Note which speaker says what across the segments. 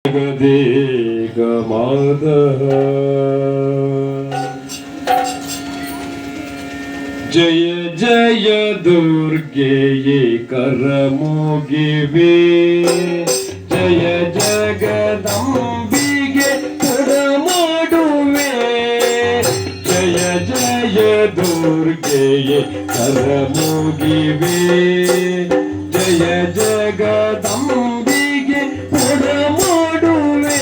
Speaker 1: ಜಗದೇಕ ಮಾದ ಜಯ ಜಯ ದುರ್ಗೆಯೇ ಕರಮುಗಿವೆ ಜಯ ಜಗದಂಬಿಗೆ ಕೊಡಮಾಡುವೆ ಜಯ ಜಯ ದುರ್ಗೆಯೇ ಕರಮುಗಿವೆ ಜಯ ಜಗದಂಬಿಗೆ ಕೊಡಮಾಡುವೆ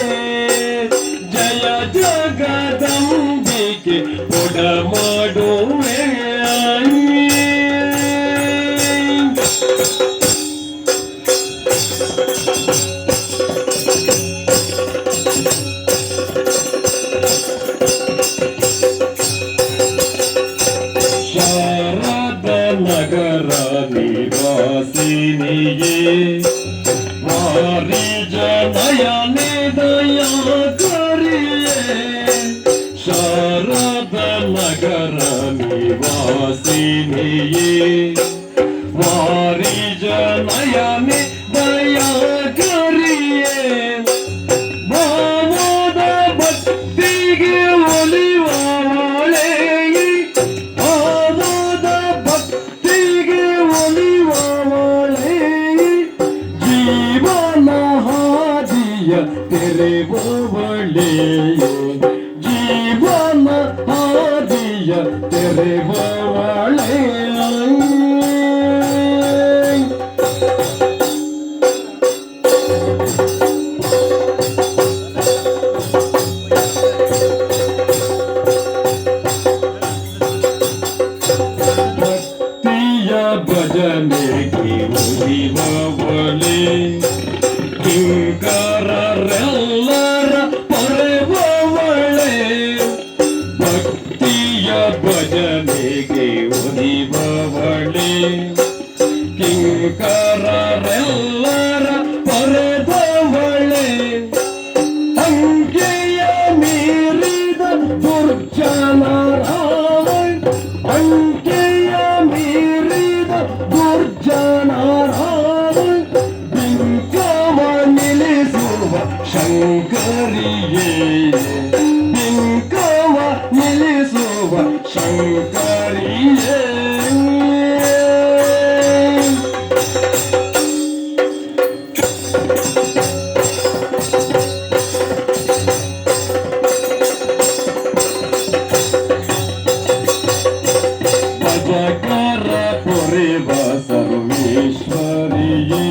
Speaker 1: ಜಯ ಜಗದಂಬಿಗೆ ಕೊಡಮಾಡುವೆ ನಗರ ನಿವಾಸಿನಿಯೇ ವಾರಿ ಜನಯನೆ ದಯಾ ಕರಿಯೇ ಶಾರದ ನಗರ ನಿವಾಸಿನಿಯೇ ವಾರಿ ಜನಯನೆ ದಯಾ ಕರಿಯೇ ಭಾವದ ಭಕ್ತಿಗೆ ಒಲಿವಾಳೆ ತೆರೆವಳೆ ಜೀವನ ಹಾದಿಯ ತೆರೆವಳೆ ಭಕ್ತಿಯ ಭಜನೆಗೆ ಉಳಿವವಳೆ ಕಿಂಕರರೆಲ್ಲರ ಪೊರೆವವಳೆ ಭಕ್ತಿಯ ಭಜನೆಗೆ ಉಳಿವವಳೆ ಕಿಂಕರರೆಲ್ಲರ ಪೊರೆದವಳೆ ಅಂಕೆಯ ಮೀರಿದ ದುರ್ಜನರ ಅಂಕೆಯ ಮೀರಿದ ದುರ್ಜನರ ಶಂಕರಿಯೇ ಬಿಂಕವ ನಿಲ್ಲಿಸುವ ಶಂಕರಿಯೇ ಭಜಕರ ಪೊರೆವ ಸರ್ವೇಶ್ವರಿಯೇ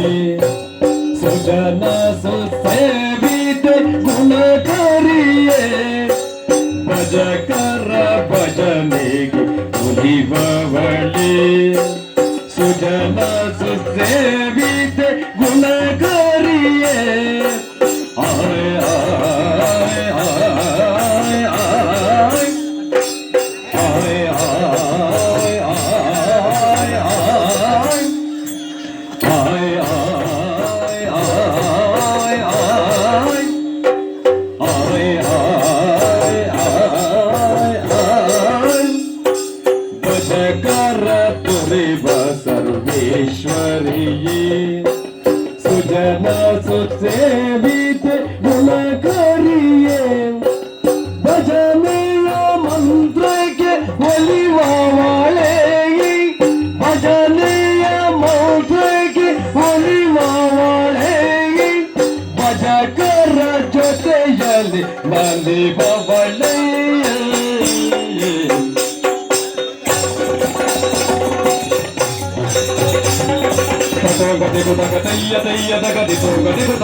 Speaker 1: ಸುಜನ ಸುಸೇವಿತೆ ಗುಣಕರಿಯೇ ಭಜಕರ ಭಜನೆಗೆ ಉಳಿವವಳೆ ಸುಜನ ಸುಸೇವಿತೆ ಗುಣಕರಿಯೇ ಆಯ್ ಆಯ್ ಆಯ್ ಆಯ್ ಆಯ್ ಆಯ್ ಭಜಕರ ಪೊರೆವ ಸರ್ವೇಶ್ವರಿಯೇ ಸುಜನ ಸುಸೇವಿತೆ ಗುಣಕರಿಯೇ ಭಜನೆಯ ಮಂತ್ರಕ್ಕೆ ಒಲಿವವಳೆ ಭಜನೆಯ ಮಂತ್ರಕ್ಕೆ ಒಲಿವವಳೆ ಭಜಕರ ಜೊತೆಯಲ್ಲಿ ನಲಿವವಳೆ ಗದಿ ಗುದ ಗದಯ್ಯ ದಯ್ಯ ದಗದಿ ಗದಿ ಗುದ